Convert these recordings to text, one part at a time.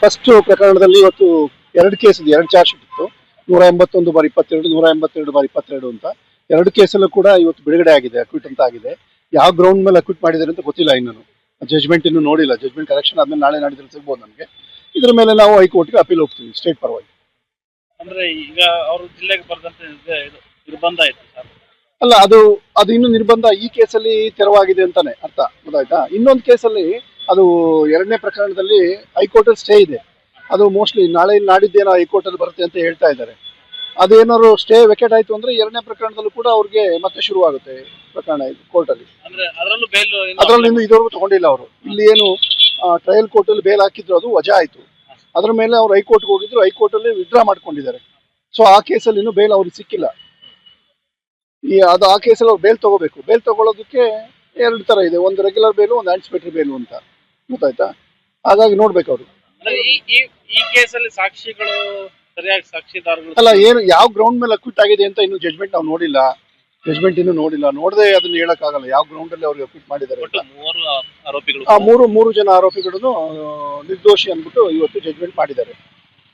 First ಪ್ರಕರಣದಲ್ಲಿ ಇವತ್ತು ಎರಡು ಕೇಸ್ ಇದೆ, ಎರಡು ಚಾರ್ಜ್ ಶೀಟ್ ಇತ್ತು. 181/22, 182/22 ಅಂತ ಎರಡು ಕೇಸಲ್ಲೂ ಕೂಡ ಇವತ್ತು ಬಿಡುಗಡೆ ಆಗಿದೆ, ಅಕ್ವಿಟ್ ಅಂತ ಆಗಿದೆ. ಯಾವ ಗ್ರೌಂಡ್ ಮೇಲೆ ಅಕ್ವಿಟ್ ಮಾಡಿದ್ದಾರೆ ಅಂತ ಗೊತ್ತಿಲ್ಲ, ಇನ್ನೂ ಜಜ್ಮೆಂಟ್ ಇನ್ನೂ ನೋಡಿಲ್ಲ. ಜಜ್ಮೆಂಟ್ ಕರೆಕ್ಷನ್ ಆದ್ಮೇಲೆ ನಾಳೆ ನಾಡಿದ್ರೆ ಸಿಗ್ಬೋದು ನಮಗೆ. ಇದ್ರ ಮೇಲೆ ನಾವು ಹೈಕೋರ್ಟ್ಗೆ ಅಪೀಲ್ ಹೋಗ್ತೀವಿ, ಸ್ಟೇಟ್ ಪರವಾಗಿ. ಅಂದ್ರೆ ಈಗ ಅವರು ಜಿಲ್ಲೆಗೆ ಬರೆದಂತೆ ನಿರ್ಬಂಧ ಆಯ್ತು ಸರ್. ಅಲ್ಲ, ಅದು ಇನ್ನು ನಿರ್ಬಂಧ ಈ ಕೇಸಲ್ಲಿ ತೆರವಾಗಿದೆ ಅಂತಾನೆ ಅರ್ಥ, ಗೊತ್ತಾಯ್ತಾ? ಇನ್ನೊಂದು ಕೇಸಲ್ಲಿ ಅದು ಎರಡನೇ ಪ್ರಕರಣದಲ್ಲಿ ಹೈಕೋರ್ಟ್ ಅಲ್ಲಿ ಸ್ಟೇ ಇದೆ. ಅದು ಮೋಸ್ಟ್ಲಿ ನಾಳೆ ನಾಡಿದ್ದೇನೋ ಹೈಕೋರ್ಟ್ ಅಲ್ಲಿ ಬರುತ್ತೆ ಅಂತ ಹೇಳ್ತಾ ಇದ್ದಾರೆ. ಅದೇನಾದ್ರು ಸ್ಟೇ ವೆಕೇಟ್ ಆಯ್ತು ಅಂದ್ರೆ ಎರಡನೇ ಪ್ರಕರಣದಲ್ಲೂ ಕೂಡ ಅವ್ರಿಗೆ ಮತ್ತೆ ಶುರುವಾಗುತ್ತೆ ಪ್ರಕರಣ ಕೋರ್ಟ್ ಅಲ್ಲಿ. ಅದರಲ್ಲಿ ಇನ್ನು ಇದುವರೆಗೂ ತಗೊಂಡಿಲ್ಲ ಅವರು. ಇಲ್ಲಿ ಏನು ಟ್ರಯಲ್ ಕೋರ್ಟ್ ಅಲ್ಲಿ ಬೇಲ್ ಹಾಕಿದ್ರು, ಅದು ವಜಾ ಆಯ್ತು. ಅದ್ರ ಮೇಲೆ ಅವ್ರು ಹೈಕೋರ್ಟ್ಗೆ ಹೋಗಿದ್ರು, ಹೈಕೋರ್ಟ್ ಅಲ್ಲಿ ವಿಡ್ರಾ ಮಾಡ್ಕೊಂಡಿದ್ದಾರೆ. ಸೊ ಆ ಕೇಸಲ್ಲಿ ಇನ್ನೂ ಬೇಲ್ ಅವ್ರಿಗೆ ಸಿಕ್ಕಿಲ್ಲ. ಆ ಕೇಸಲ್ಲಿ ಅವ್ರು ಬೇಲ್ ತಗೋಬೇಕು. ಬೇಲ್ ತಗೊಳ್ಳೋದಕ್ಕೆ ಎರಡು ತರ ಇದೆ, ಒಂದು ರೆಗ್ಯುಲರ್ ಬೇಲು, ಒಂದು ಆಂಟಿಸಿಪೇಟರಿ ಬೇಲು ಅಂತ, ಗೊತ್ತಾಯ್ತಾ? ಹಾಗಾಗಿ ನೋಡ್ಬೇಕು ಅವರು. ಈ ಕೇಸಲ್ಲಿ ಸಾಕ್ಷಿಗಳು ಸರಿಯಾಗಿ ಸಾಕ್ಷಿದಾರಗಳು ಅಲ್ಲ, ಏನು ಯಾವ ಗ್ರೌಂಡ್ ಮೇಲೆ ಅಕ್ವಿಟ್ ಆಗಿದೆ ಅಂತ ಇನ್ನು ಜಜ್ಮೆಂಟ್ ನಾವು ನೋಡಿಲ್ಲ. ನೋಡದೆ ಅದನ್ನ ಹೇಳಕ್ಕಾಗಲ್ಲ ಯಾವ ಗ್ರೌಂಡ್ ಅಲ್ಲಿ ಅವ್ರಿಗೆ ಅಕ್ವಿಟ್ ಮಾಡಿದ್ದಾರೆ. ಮೂರು ಜನ ಆರೋಪಿಗಳನ್ನು ನಿರ್ದೋಷಿ ಅಂದ್ಬಿಟ್ಟು ಇವತ್ತು ಜಜ್ಮೆಂಟ್ ಮಾಡಿದ್ದಾರೆ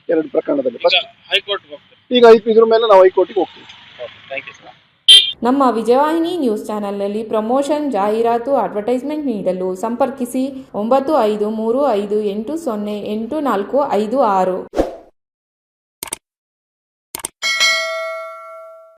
ಎರಡು ಪ್ರಕರಣದಲ್ಲಿ. ಈಗ ಇದ್ರ ಮೇಲೆ ನಾವು ಹೈಕೋರ್ಟ್ಗೆ ಹೋಗ್ತೀವಿ. ನಮ್ಮ ವಿಜಯವಾಹಿನಿ ನ್ಯೂಸ್ ಚಾನೆಲ್ನಲ್ಲಿ ಪ್ರಮೋಷನ್, ಜಾಹೀರಾತು, ಅಡ್ವರ್ಟೈಸ್ಮೆಂಟ್ ನೀಡಲು ಸಂಪರ್ಕಿಸಿ 9535808456.